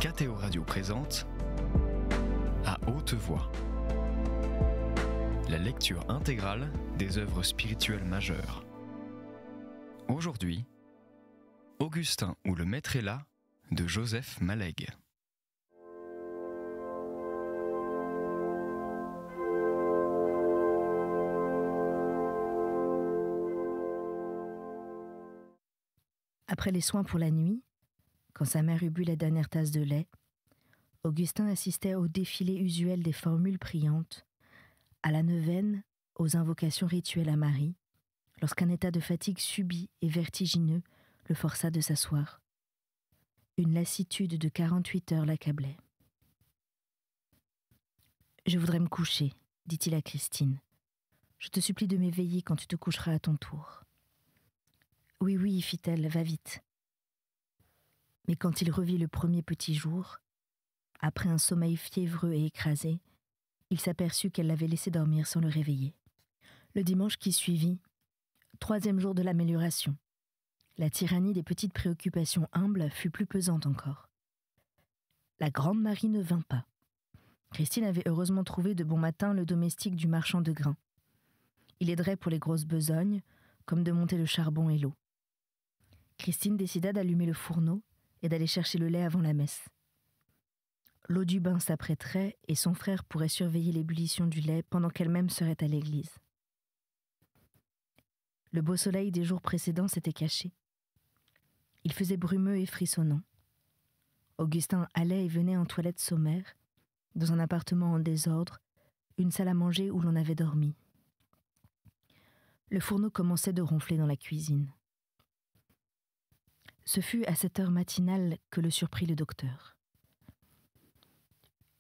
KTO Radio présente À haute voix, la lecture intégrale des œuvres spirituelles majeures. Aujourd'hui, Augustin ou le Maître est là de Joseph Malègue. Après les soins pour la nuit, quand sa mère eut bu la dernière tasse de lait, Augustin assistait au défilé usuel des formules priantes, à la neuvaine, aux invocations rituelles à Marie, lorsqu'un état de fatigue subit et vertigineux le força de s'asseoir. Une lassitude de 48 heures l'accablait. « Je voudrais me coucher, dit-il à Christine. Je te supplie de m'éveiller quand tu te coucheras à ton tour. » « Oui, oui, fit-elle, va vite. » Mais quand il revit le premier petit jour, après un sommeil fiévreux et écrasé, il s'aperçut qu'elle l'avait laissé dormir sans le réveiller. Le dimanche qui suivit, 3e jour de l'amélioration, la tyrannie des petites préoccupations humbles fut plus pesante encore. La grande Marie ne vint pas. Christine avait heureusement trouvé de bon matin le domestique du marchand de grains. Il aiderait pour les grosses besognes, comme de monter le charbon et l'eau. Christine décida d'allumer le fourneau et d'aller chercher le lait avant la messe. L'eau du bain s'apprêterait et son frère pourrait surveiller l'ébullition du lait pendant qu'elle-même serait à l'église. Le beau soleil des jours précédents s'était caché. Il faisait brumeux et frissonnant. Augustin allait et venait en toilette sommaire, dans un appartement en désordre, une salle à manger où l'on avait dormi. Le fourneau commençait de ronfler dans la cuisine. Ce fut à cette heure matinale que le surprit le docteur.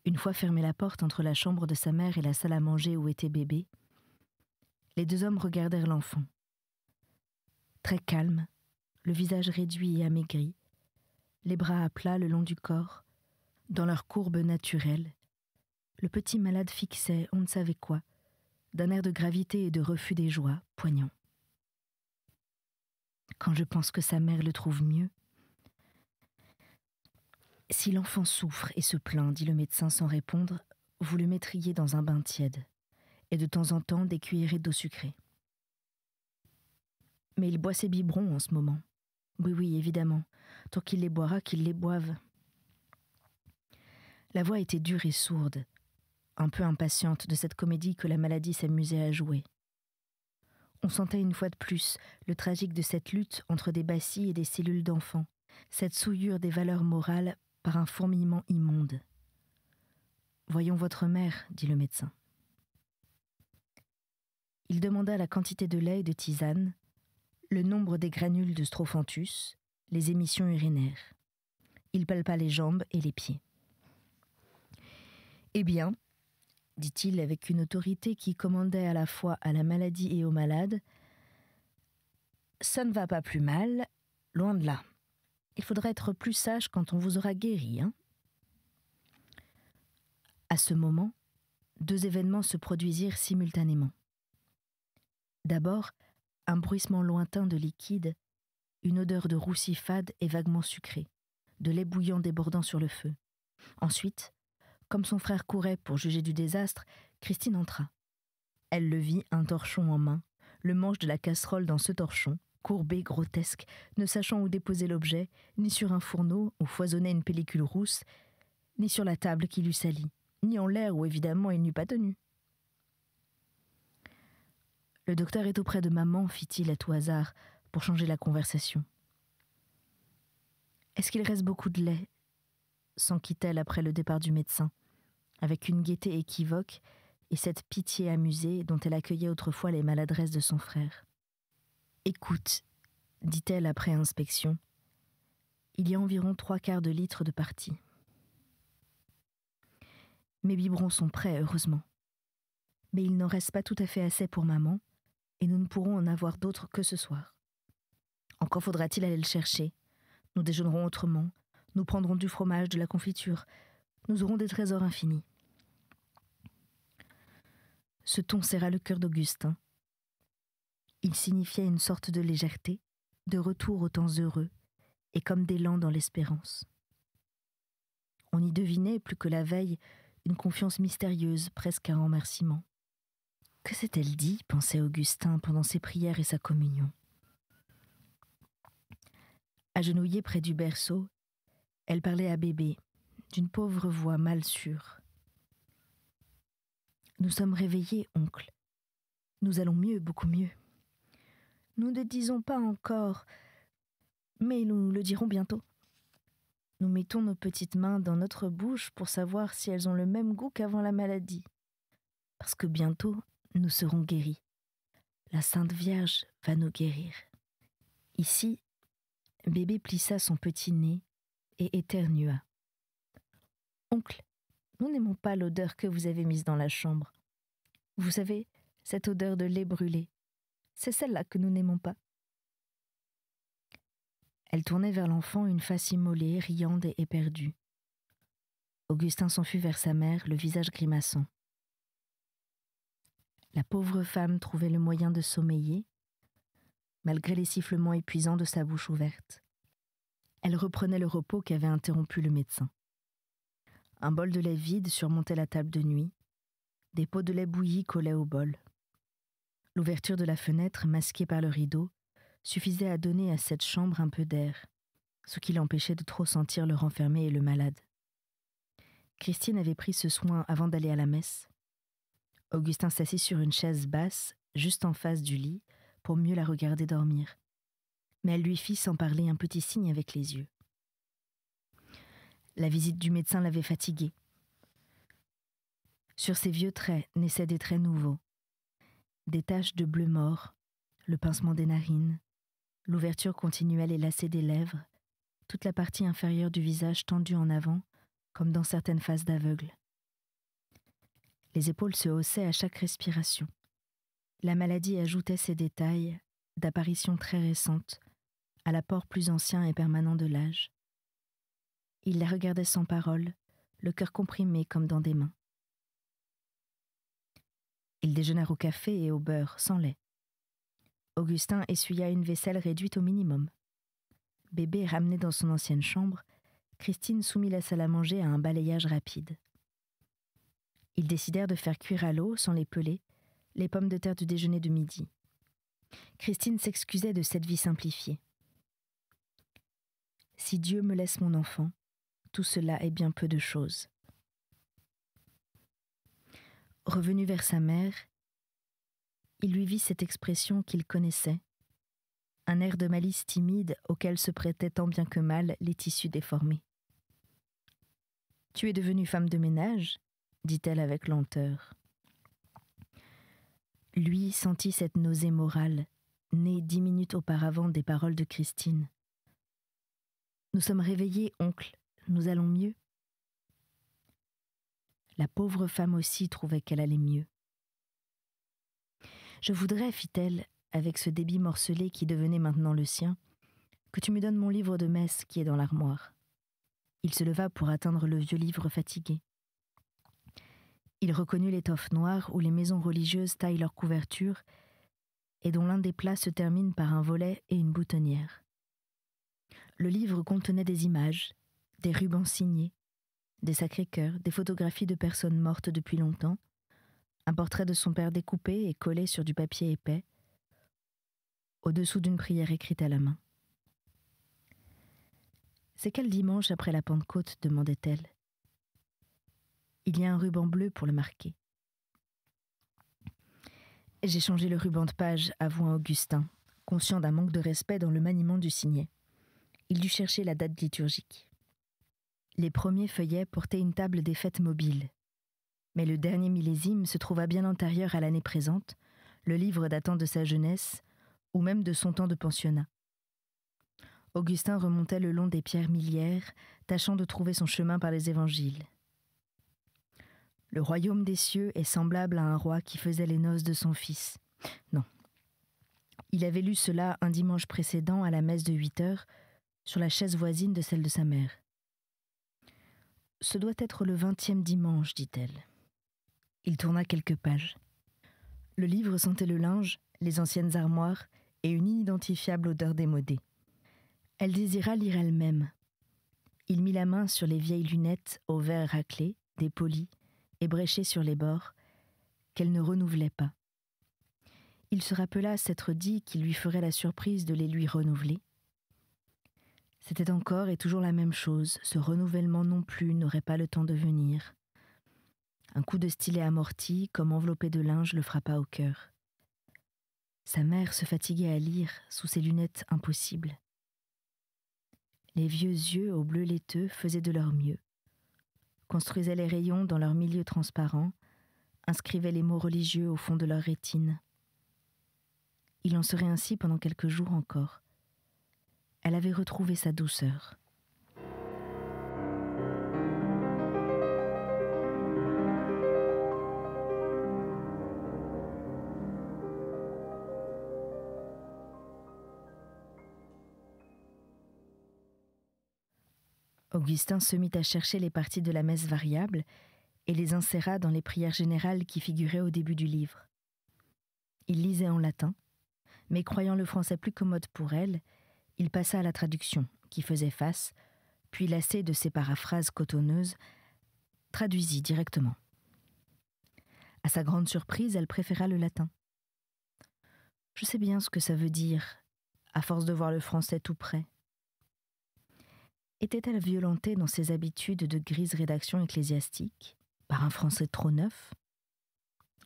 Une fois fermée la porte entre la chambre de sa mère et la salle à manger où était bébé, les deux hommes regardèrent l'enfant. Très calme, le visage réduit et amaigri, les bras à plat le long du corps, dans leur courbe naturelle, le petit malade fixait on ne savait quoi, d'un air de gravité et de refus des joies poignant. Quand je pense que sa mère le trouve mieux. Si l'enfant souffre et se plaint, dit le médecin sans répondre, vous le mettriez dans un bain tiède, et de temps en temps des cuillerées d'eau sucrée. Mais il boit ses biberons en ce moment. Oui, oui, évidemment, tant qu'il les boira, qu'il les boive. La voix était dure et sourde, un peu impatiente de cette comédie que la maladie s'amusait à jouer. On sentait une fois de plus le tragique de cette lutte entre des bacilles et des cellules d'enfants, cette souillure des valeurs morales par un fourmillement immonde. « Voyons votre mère, » dit le médecin. Il demanda la quantité de lait et de tisane, le nombre des granules de strophanthus, les émissions urinaires. Il palpa les jambes et les pieds. « Eh bien, dit-il avec une autorité qui commandait à la fois à la maladie et aux malades, « ça ne va pas plus mal, loin de là. Il faudra être plus sage quand on vous aura guéri, hein ?» À ce moment, 2 événements se produisirent simultanément. D'abord, un bruissement lointain de liquide, une odeur de roussi fade et vaguement sucrée, de lait bouillant débordant sur le feu. Ensuite, comme son frère courait pour juger du désastre, Christine entra. Elle le vit, un torchon en main, le manche de la casserole dans ce torchon, courbé, grotesque, ne sachant où déposer l'objet, ni sur un fourneau où foisonnait une pellicule rousse, ni sur la table qui l'eût sali, ni en l'air où évidemment il n'eût pas tenu. « Le docteur est auprès de maman, fit-il à tout hasard, pour changer la conversation. « Est-ce qu'il reste beaucoup de lait ?» s'enquit-elle après le départ du médecin, avec une gaieté équivoque et cette pitié amusée dont elle accueillait autrefois les maladresses de son frère. « Écoute, dit-elle après inspection, il y a environ 3/4 de litre de partie. Mes biberons sont prêts, heureusement. Mais il n'en reste pas tout à fait assez pour maman, et nous ne pourrons en avoir d'autres que ce soir. Encore faudra-t-il aller le chercher. Nous déjeunerons autrement. Nous prendrons du fromage, de la confiture. Nous aurons des trésors infinis. » Ce ton serra le cœur d'Augustin. Il signifiait une sorte de légèreté, de retour aux temps heureux, et comme d'élan dans l'espérance. On y devinait, plus que la veille, une confiance mystérieuse, presque un remerciement. Que s'est-elle dit, pensait Augustin pendant ses prières et sa communion. Agenouillée près du berceau, elle parlait à bébé, d'une pauvre voix mal sûre. « Nous sommes réveillés, oncle. Nous allons mieux, beaucoup mieux. Nous ne disons pas encore, mais nous le dirons bientôt. Nous mettons nos petites mains dans notre bouche pour savoir si elles ont le même goût qu'avant la maladie. Parce que bientôt, nous serons guéris. La Sainte Vierge va nous guérir. » Ici, bébé plissa son petit nez et éternua. « Oncle, nous n'aimons pas l'odeur que vous avez mise dans la chambre. Vous savez, cette odeur de lait brûlé. C'est celle-là que nous n'aimons pas. » Elle tournait vers l'enfant une face immolée, riante et éperdue. Augustin s'enfuit vers sa mère, le visage grimaçant. La pauvre femme trouvait le moyen de sommeiller, malgré les sifflements épuisants de sa bouche ouverte. Elle reprenait le repos qu'avait interrompu le médecin. Un bol de lait vide surmontait la table de nuit. Des pots de lait bouilli collaient au bol. L'ouverture de la fenêtre, masquée par le rideau, suffisait à donner à cette chambre un peu d'air, ce qui l'empêchait de trop sentir le renfermé et le malade. Christine avait pris ce soin avant d'aller à la messe. Augustin s'assit sur une chaise basse, juste en face du lit, pour mieux la regarder dormir. Mais elle lui fit sans parler un petit signe avec les yeux. La visite du médecin l'avait fatiguée. Sur ses vieux traits naissaient des traits nouveaux. Des taches de bleu mort, le pincement des narines, l'ouverture continuelle et lacée des lèvres, toute la partie inférieure du visage tendue en avant, comme dans certaines phases d'aveugle. Les épaules se haussaient à chaque respiration. La maladie ajoutait ces détails, d'apparition très récente, à l'apport plus ancien et permanent de l'âge. Il la regardait sans parole, le cœur comprimé comme dans des mains. Ils déjeunèrent au café et au beurre, sans lait. Augustin essuya une vaisselle réduite au minimum. Bébé ramené dans son ancienne chambre, Christine soumit la salle à manger à un balayage rapide. Ils décidèrent de faire cuire à l'eau, sans les peler, les pommes de terre du déjeuner de midi. Christine s'excusait de cette vie simplifiée. « Si Dieu me laisse mon enfant, tout cela est bien peu de choses. » Revenu vers sa mère, il lui vit cette expression qu'il connaissait, un air de malice timide auquel se prêtaient tant bien que mal les tissus déformés. « Tu es devenue femme de ménage ?» dit-elle avec lenteur. Lui sentit cette nausée morale, née 10 minutes auparavant des paroles de Christine. « Nous sommes réveillés, oncle, nous allons mieux. » La pauvre femme aussi trouvait qu'elle allait mieux. « Je voudrais, fit-elle, avec ce débit morcelé qui devenait maintenant le sien, que tu me donnes mon livre de messe qui est dans l'armoire. » Il se leva pour atteindre le vieux livre fatigué. Il reconnut l'étoffe noire où les maisons religieuses taillent leurs couvertures et dont l'un des plats se termine par un volet et une boutonnière. Le livre contenait des images, des rubans signés, des Sacré-Cœur, des photographies de personnes mortes depuis longtemps, un portrait de son père découpé et collé sur du papier épais, au-dessous d'une prière écrite à la main. « C'est quel dimanche après la Pentecôte ?» demandait-elle. « Il y a un ruban bleu pour le marquer. » « J'ai changé le ruban de page, avoua Augustin, conscient d'un manque de respect dans le maniement du signet. Il dut chercher la date liturgique. Les premiers feuillets portaient une table des fêtes mobiles. Mais le dernier millésime se trouva bien antérieur à l'année présente, le livre datant de sa jeunesse, ou même de son temps de pensionnat. Augustin remontait le long des pierres miliaires, tâchant de trouver son chemin par les évangiles. Le royaume des cieux est semblable à un roi qui faisait les noces de son fils. Non. Il avait lu cela un dimanche précédent à la messe de 8 heures, sur la chaise voisine de celle de sa mère. « Ce doit être le 20e dimanche, dit-elle. » Il tourna quelques pages. Le livre sentait le linge, les anciennes armoires et une inidentifiable odeur démodée. Elle désira lire elle-même. Il mit la main sur les vieilles lunettes aux verres raclés, dépolies, ébréchées sur les bords, qu'elle ne renouvelait pas. Il se rappela s'être dit qu'il lui ferait la surprise de les lui renouveler. C'était encore et toujours la même chose, ce renouvellement non plus n'aurait pas le temps de venir. Un coup de stylet amorti, comme enveloppé de linge, le frappa au cœur. Sa mère se fatiguait à lire sous ses lunettes impossibles. Les vieux yeux au bleu laiteux faisaient de leur mieux, construisaient les rayons dans leur milieu transparent, inscrivaient les mots religieux au fond de leur rétine. Il en serait ainsi pendant quelques jours encore. Elle avait retrouvé sa douceur. Augustin se mit à chercher les parties de la messe variable et les inséra dans les prières générales qui figuraient au début du livre. Il lisait en latin, mais croyant le français plus commode pour elle, il passa à la traduction, qui faisait face, puis lassé de ses paraphrases cotonneuses, traduisit directement. À sa grande surprise, elle préféra le latin. « Je sais bien ce que ça veut dire, à force de voir le français tout près. » Était-elle violentée dans ses habitudes de grise rédaction ecclésiastique, par un français trop neuf ?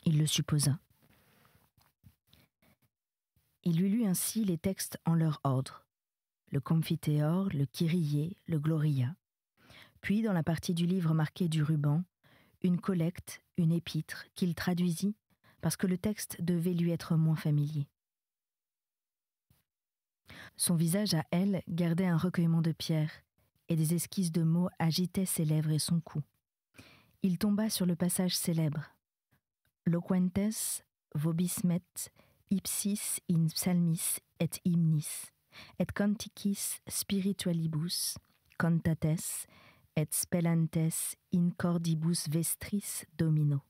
Il le supposa. Il lui lut ainsi les textes en leur ordre, le Confiteor, le Kyrie, le Gloria, puis dans la partie du livre marquée du ruban, une collecte, une épître, qu'il traduisit parce que le texte devait lui être moins familier. Son visage à elle gardait un recueillement de pierres, et des esquisses de mots agitaient ses lèvres et son cou. Il tomba sur le passage célèbre « Loquentes vobismet ipsis in psalmis et hymnis, et canticis spiritualibus, cantates et spellantes in cordibus vestris domino. »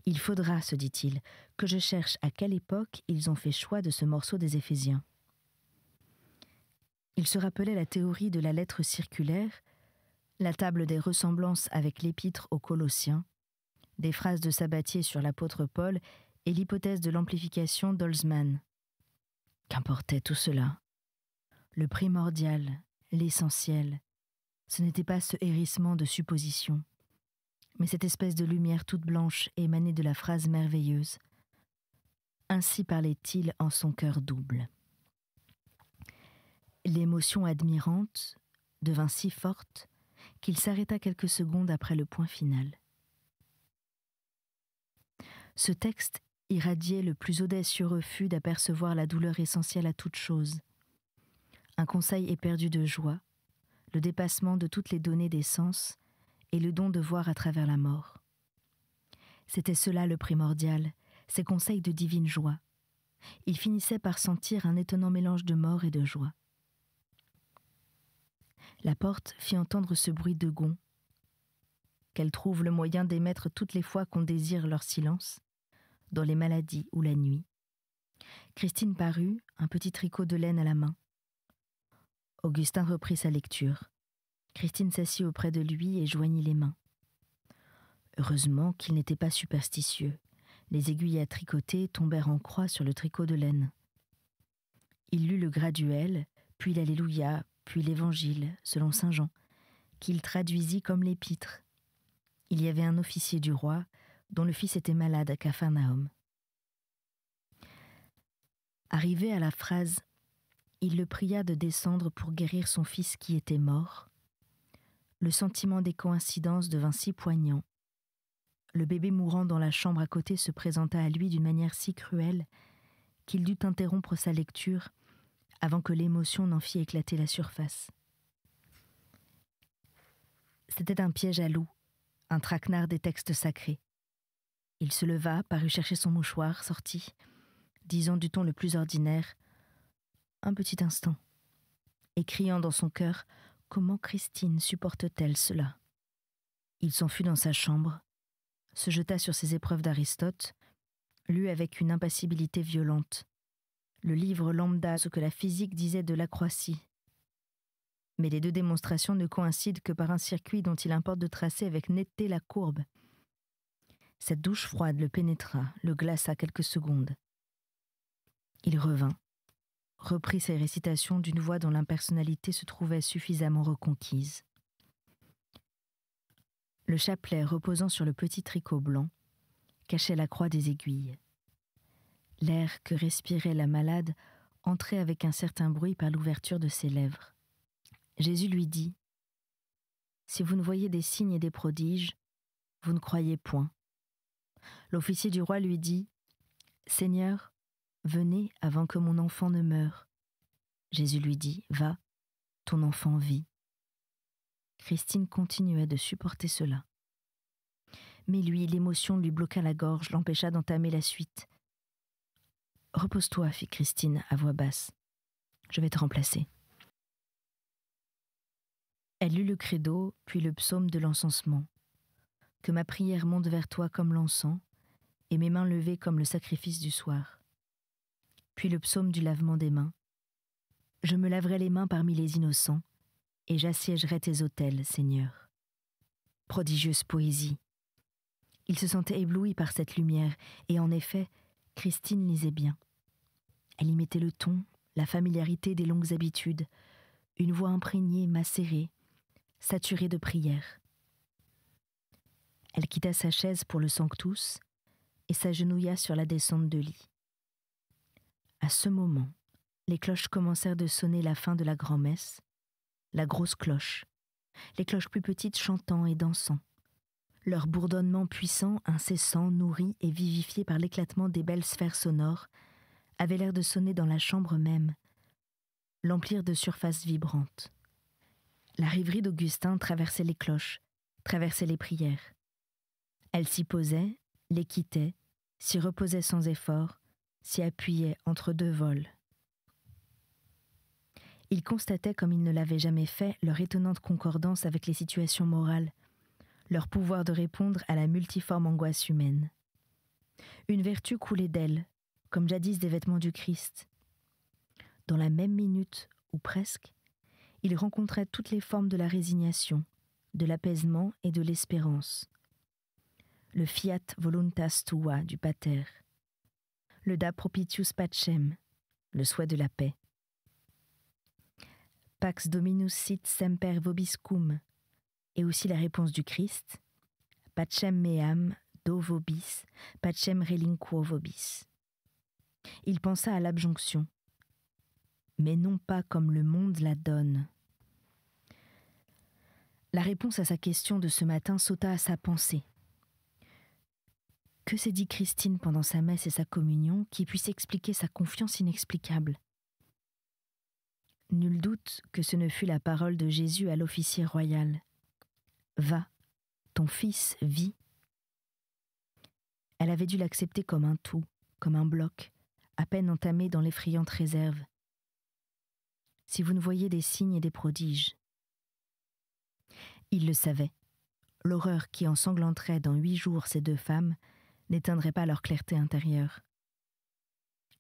Il faudra, se dit-il, que je cherche à quelle époque ils ont fait choix de ce morceau des Éphésiens. Il se rappelait la théorie de la lettre circulaire, la table des ressemblances avec l'épître aux Colossiens, des phrases de Sabatier sur l'apôtre Paul et l'hypothèse de l'amplification d'Holzmann. Qu'importait tout cela ? Le primordial, l'essentiel, ce n'était pas ce hérissement de suppositions, mais cette espèce de lumière toute blanche émanée de la phrase merveilleuse. Ainsi parlait-il en son cœur double. L'émotion admirante devint si forte qu'il s'arrêta quelques secondes après le point final. Ce texte irradiait le plus audacieux refus d'apercevoir la douleur essentielle à toute chose. Un conseil éperdu de joie, le dépassement de toutes les données des sens et le don de voir à travers la mort. C'était cela le primordial, ces conseils de divine joie. Il finissait par sentir un étonnant mélange de mort et de joie. La porte fit entendre ce bruit de gond, qu'elle trouve le moyen d'émettre toutes les fois qu'on désire leur silence, dans les maladies ou la nuit. Christine parut, un petit tricot de laine à la main. Augustin reprit sa lecture. Christine s'assit auprès de lui et joignit les mains. Heureusement qu'il n'était pas superstitieux. Les aiguilles à tricoter tombèrent en croix sur le tricot de laine. Il lut le graduel, puis l'Alléluia, puis l'Évangile, selon saint Jean, qu'il traduisit comme l'épître. Il y avait un officier du roi, dont le fils était malade à Capharnaüm. Arrivé à la phrase « Il le pria de descendre pour guérir son fils qui était mort », le sentiment des coïncidences devint si poignant. Le bébé mourant dans la chambre à côté se présenta à lui d'une manière si cruelle qu'il dut interrompre sa lecture avant que l'émotion n'en fît éclater la surface. C'était un piège à loup, un traquenard des textes sacrés. Il se leva, parut chercher son mouchoir, sortit, disant du ton le plus ordinaire « Un petit instant », et criant dans son cœur « Comment Christine supporte-t-elle cela ?» Il s'enfuit dans sa chambre, se jeta sur ses épreuves d'Aristote, lut avec une impassibilité violente le livre lambda ce que la physique disait de l'acroïtie. Mais les deux démonstrations ne coïncident que par un circuit dont il importe de tracer avec netteté la courbe. Cette douche froide le pénétra, le glaça quelques secondes. Il revint, reprit ses récitations d'une voix dont l'impersonnalité se trouvait suffisamment reconquise. Le chapelet reposant sur le petit tricot blanc cachait la croix des aiguilles. L'air que respirait la malade entrait avec un certain bruit par l'ouverture de ses lèvres. Jésus lui dit : « Si vous ne voyez des signes et des prodiges, vous ne croyez point. » L'officier du roi lui dit : « Seigneur, venez avant que mon enfant ne meure. » Jésus lui dit : « Va, ton enfant vit. » Christine continuait de supporter cela. Mais lui, l'émotion lui bloqua la gorge, l'empêcha d'entamer la suite. « Repose-toi, fit Christine à voix basse. Je vais te remplacer. » Elle lut le credo, puis le psaume de l'encensement. « Que ma prière monte vers toi comme l'encens, et mes mains levées comme le sacrifice du soir. » Puis le psaume du lavement des mains. « Je me laverai les mains parmi les innocents, et j'assiégerai tes autels, Seigneur. » Prodigieuse poésie. Il se sentait ébloui par cette lumière, et en effet, Christine lisait bien. Elle y mettait le ton, la familiarité des longues habitudes, une voix imprégnée, macérée, saturée de prière. Elle quitta sa chaise pour le Sanctus et s'agenouilla sur la descente de lit. À ce moment, les cloches commencèrent de sonner la fin de la grand-messe, la grosse cloche, les cloches plus petites chantant et dansant. Leur bourdonnement puissant, incessant, nourri et vivifié par l'éclatement des belles sphères sonores, avait l'air de sonner dans la chambre même, l'emplir de surfaces vibrantes. La rêverie d'Augustin traversait les cloches, traversait les prières. Elle s'y posait, les quittait, s'y reposait sans effort, s'y appuyait entre deux vols. Il constatait, comme il ne l'avait jamais fait, leur étonnante concordance avec les situations morales, leur pouvoir de répondre à la multiforme angoisse humaine. Une vertu coulait d'elle, comme jadis des vêtements du Christ. Dans la même minute, ou presque, il rencontrait toutes les formes de la résignation, de l'apaisement et de l'espérance. Le fiat voluntas tua du Pater, le da propitius pacem, le souhait de la paix. Pax Dominus sit semper vobiscum, et aussi la réponse du Christ, pacem meam do vobis, pacem relinquo vobis. Il pensa à l'abjonction, mais non pas comme le monde la donne. La réponse à sa question de ce matin sauta à sa pensée. Que s'est dit Christine pendant sa messe et sa communion qui puisse expliquer sa confiance inexplicable ? Nul doute que ce ne fut la parole de Jésus à l'officier royal. « Va, ton fils vit. » Elle avait dû l'accepter comme un tout, comme un bloc, à peine entamé dans l'effrayante réserve. « Si vous ne voyez des signes et des prodiges. » Il le savait. L'horreur qui ensanglanterait dans 8 jours ces deux femmes n'éteindrait pas leur clarté intérieure.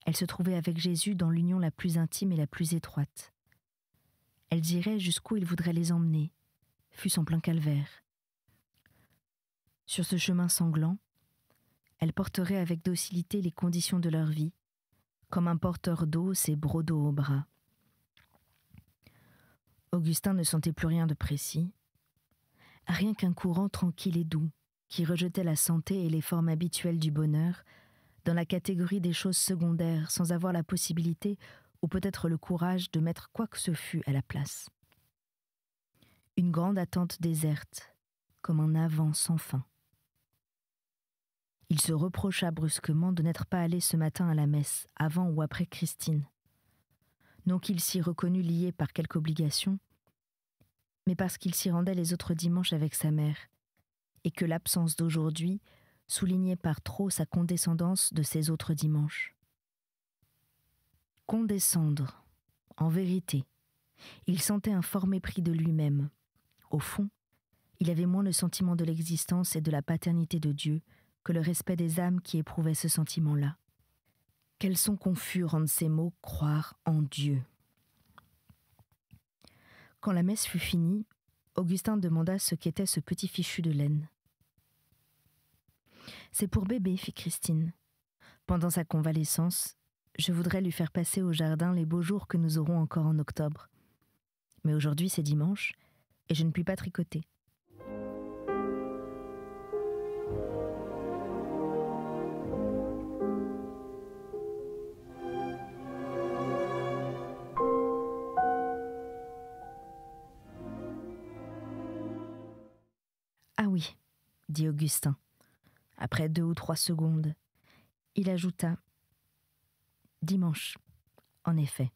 Elles se trouvaient avec Jésus dans l'union la plus intime et la plus étroite. Elles iraient jusqu'où il voudrait les emmener, fût-ce en plein calvaire. Sur ce chemin sanglant, elles porteraient avec docilité les conditions de leur vie, comme un porteur d'eau ses brodeaux au bras. Augustin ne sentait plus rien de précis, rien qu'un courant tranquille et doux, qui rejetait la santé et les formes habituelles du bonheur dans la catégorie des choses secondaires sans avoir la possibilité ou peut-être le courage de mettre quoi que ce fût à la place. Une grande attente déserte, comme un avant sans fin. Il se reprocha brusquement de n'être pas allé ce matin à la messe, avant ou après Christine. Non qu'il s'y reconnût lié par quelque obligation, mais parce qu'il s'y rendait les autres dimanches avec sa mère, et que l'absence d'aujourd'hui soulignait par trop sa condescendance de ces autres dimanches. Condescendre, en vérité, il sentait un fort mépris de lui-même. Au fond, il avait moins le sentiment de l'existence et de la paternité de Dieu que le respect des âmes qui éprouvaient ce sentiment-là. Quels sont confus rendent ces mots « croire en Dieu ». Quand la messe fut finie, Augustin demanda ce qu'était ce petit fichu de laine. « C'est pour bébé, fit Christine. Pendant sa convalescence, je voudrais lui faire passer au jardin les beaux jours que nous aurons encore en octobre. Mais aujourd'hui c'est dimanche et je ne puis pas tricoter. » Ah oui, dit Augustin. Après 2 ou 3 secondes, il ajouta « Dimanche, en effet,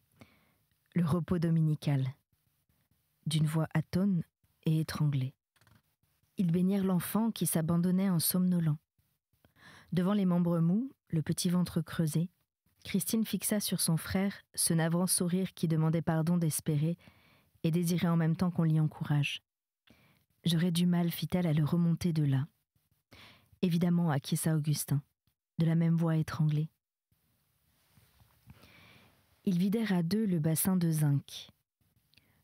le repos dominical », d'une voix atone et étranglée. Ils baignèrent l'enfant qui s'abandonnait en somnolant. Devant les membres mous, le petit ventre creusé, Christine fixa sur son frère ce navrant sourire qui demandait pardon d'espérer et désirait en même temps qu'on l'y encourage. « J'aurais du mal, fit-elle, à le remonter de là. » Évidemment, acquiesça Augustin, de la même voix étranglée. Ils vidèrent à 2 le bassin de zinc.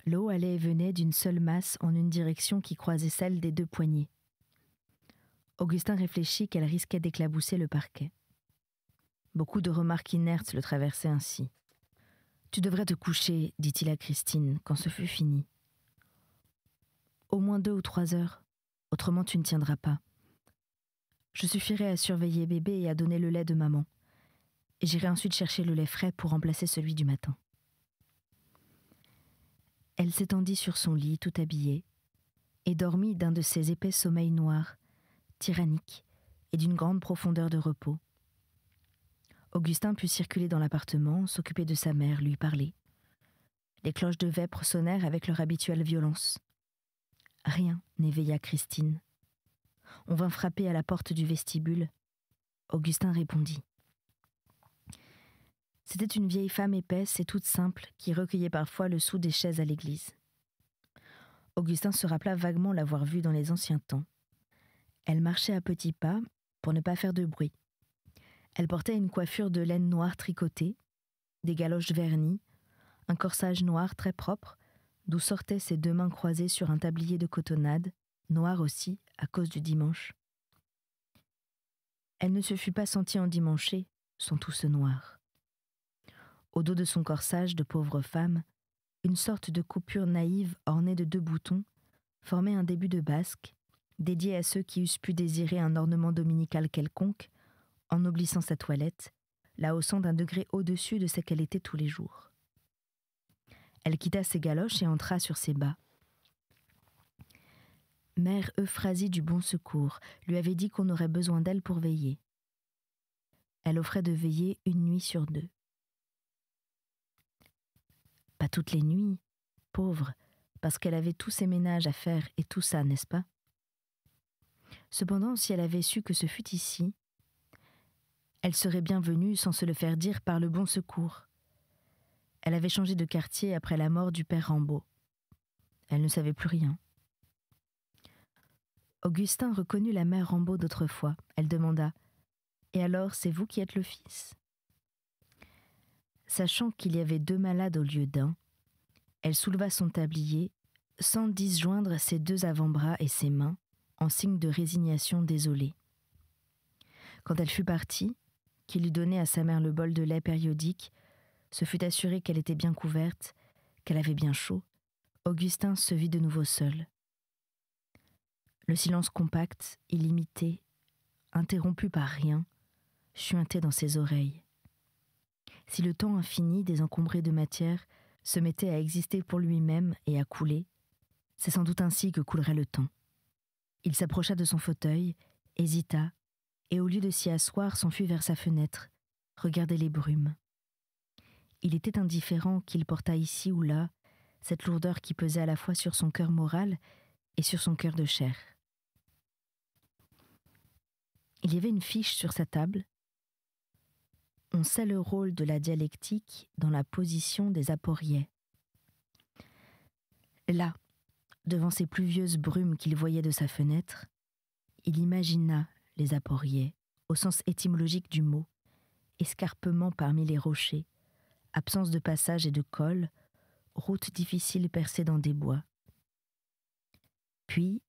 L'eau allait et venait d'une seule masse en une direction qui croisait celle des 2 poignées. Augustin réfléchit qu'elle risquait d'éclabousser le parquet. Beaucoup de remarques inertes le traversaient ainsi. « Tu devrais te coucher, dit-il à Christine, quand ce fut fini. Au moins 2 ou 3 heures, autrement tu ne tiendras pas. Je suffirai à surveiller bébé et à donner le lait de maman. Et j'irai ensuite chercher le lait frais pour remplacer celui du matin. » Elle s'étendit sur son lit tout habillée et dormit d'un de ces épais sommeils noirs, tyranniques et d'une grande profondeur de repos. Augustin put circuler dans l'appartement, s'occuper de sa mère, lui parler. Les cloches de vêpres sonnèrent avec leur habituelle violence. Rien n'éveilla Christine. On vint frapper à la porte du vestibule. Augustin répondit. C'était une vieille femme épaisse et toute simple qui recueillait parfois le sou des chaises à l'église. Augustin se rappela vaguement l'avoir vue dans les anciens temps. Elle marchait à petits pas pour ne pas faire de bruit. Elle portait une coiffure de laine noire tricotée, des galoches vernies, un corsage noir très propre, d'où sortaient ses 2 mains croisées sur un tablier de cotonnade, noir aussi à cause du dimanche. Elle ne se fut pas sentie endimanchée, son tout ce noir. Au dos de son corsage de pauvre femme, une sorte de coupure naïve ornée de 2 boutons formait un début de basque, dédié à ceux qui eussent pu désirer un ornement dominical quelconque, en noblissant sa toilette, la haussant d'un degré au-dessus de ce qu'elle était tous les jours. Elle quitta ses galoches et entra sur ses bas. Mère Euphrasie du Bon Secours lui avait dit qu'on aurait besoin d'elle pour veiller. Elle offrait de veiller 1 nuit sur 2. Pas toutes les nuits, pauvre, parce qu'elle avait tous ses ménages à faire et tout ça, n'est-ce pas? Cependant, si elle avait su que ce fût ici, elle serait bien venue sans se le faire dire par le Bon Secours. Elle avait changé de quartier après la mort du père Rambaud. Elle ne savait plus rien. Augustin reconnut la mère Rambaud d'autrefois. Elle demanda « Et alors, c'est vous qui êtes le fils ?» Sachant qu'il y avait 2 malades au lieu d'un, elle souleva son tablier sans disjoindre ses 2 avant-bras et ses mains, en signe de résignation désolée. Quand elle fut partie, qu'il eut donné à sa mère le bol de lait périodique, se fut assuré qu'elle était bien couverte, qu'elle avait bien chaud, Augustin se vit de nouveau seul. Le silence compact, illimité, interrompu par rien, chuintait dans ses oreilles. Si le temps infini, désencombré de matière, se mettait à exister pour lui-même et à couler, c'est sans doute ainsi que coulerait le temps. Il s'approcha de son fauteuil, hésita, et au lieu de s'y asseoir, s'enfuit vers sa fenêtre, regardait les brumes. Il était indifférent qu'il portât ici ou là cette lourdeur qui pesait à la fois sur son cœur moral et sur son cœur de chair. Il y avait une fiche sur sa table. On sait le rôle de la dialectique dans la position des aporiets. Là, devant ces pluvieuses brumes qu'il voyait de sa fenêtre, il imagina les aporiets, au sens étymologique du mot, escarpement parmi les rochers, absence de passage et de col, route difficile percée dans des bois. Puis,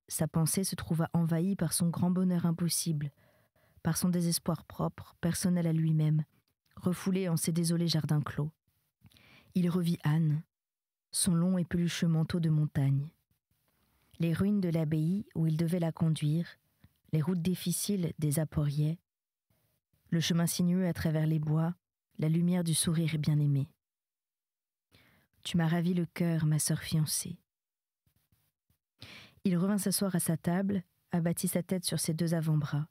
sa pensée se trouva envahie par son grand bonheur impossible, par son désespoir propre, personnel à lui-même, refoulé en ces désolés jardins clos. Il revit Anne, son long et pelucheux manteau de montagne. Les ruines de l'abbaye où il devait la conduire, les routes difficiles des aporiais, le chemin sinueux à travers les bois, la lumière du sourire bien-aimé. Tu m'as ravi le cœur, ma sœur fiancée. Il revint s'asseoir à sa table, abattit sa tête sur ses 2 avant-bras,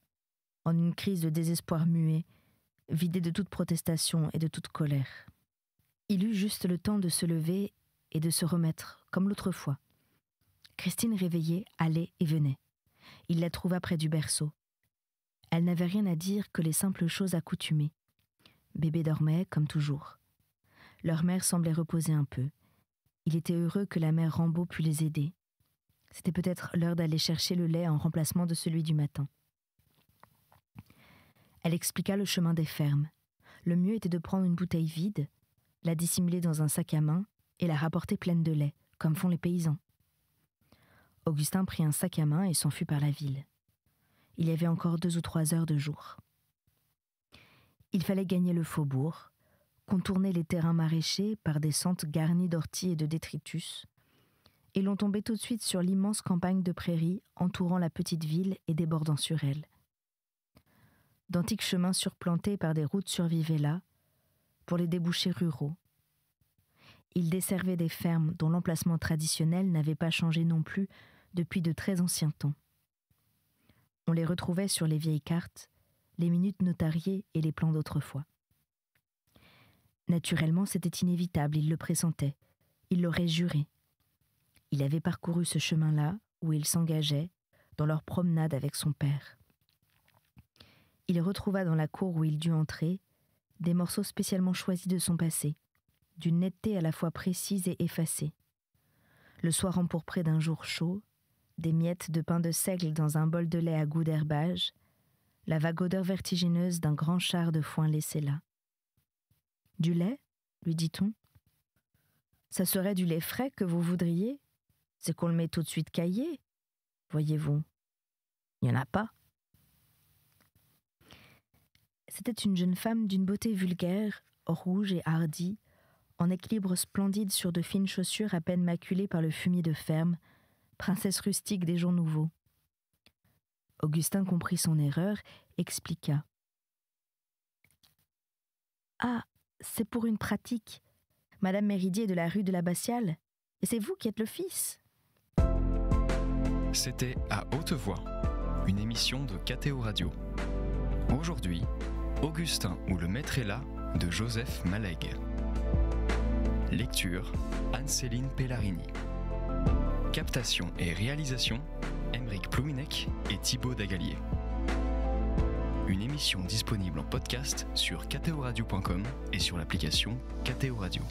en une crise de désespoir muet, vidé de toute protestation et de toute colère. Il eut juste le temps de se lever et de se remettre, comme l'autre fois. Christine, réveillée, allait et venait. Il la trouva près du berceau. Elle n'avait rien à dire que les simples choses accoutumées. Bébé dormait, comme toujours. Leur mère semblait reposer un peu. Il était heureux que la mère Rambaud pût les aider. C'était peut-être l'heure d'aller chercher le lait en remplacement de celui du matin. Elle expliqua le chemin des fermes. Le mieux était de prendre une bouteille vide, la dissimuler dans un sac à main et la rapporter pleine de lait, comme font les paysans. Augustin prit un sac à main et s'enfuit par la ville. Il y avait encore 2 ou 3 heures de jour. Il fallait gagner le faubourg, contourner les terrains maraîchers par des sentes garnies d'orties et de détritus, et l'on tombait tout de suite sur l'immense campagne de prairies entourant la petite ville et débordant sur elle. D'antiques chemins surplantés par des routes survivaient là, pour les débouchés ruraux. Ils desservaient des fermes dont l'emplacement traditionnel n'avait pas changé non plus depuis de très anciens temps. On les retrouvait sur les vieilles cartes, les minutes notariées et les plans d'autrefois. Naturellement, c'était inévitable, il le pressentait, il l'aurait juré. Il avait parcouru ce chemin-là où il s'engageait dans leur promenade avec son père. Il retrouva dans la cour où il dut entrer des morceaux spécialement choisis de son passé, d'une netteté à la fois précise et effacée. Le soir empourpré d'un jour chaud, des miettes de pain de seigle dans un bol de lait à goût d'herbage, la vague odeur vertigineuse d'un grand char de foin laissé là. « Du lait ?» lui dit-on. « Ça serait du lait frais que vous voudriez ? C'est qu'on le met tout de suite caillé, voyez-vous. Il n'y en a pas. » C'était une jeune femme d'une beauté vulgaire, rouge et hardie, en équilibre splendide sur de fines chaussures à peine maculées par le fumier de ferme, princesse rustique des jours nouveaux. Augustin comprit son erreur, expliqua. « Ah, c'est pour une pratique. Madame Méridier de la rue de l'Abbatiale, et c'est vous qui êtes le fils. » C'était À haute voix, une émission de KTO Radio. Aujourd'hui, Augustin ou le maître est là de Joseph Malègue. Lecture, Anne-Céline Pellarini. Captation et réalisation, Aymeric Plouinec et Thibaut Dagalier. Une émission disponible en podcast sur ktoradio.com et sur l'application KTO Radio.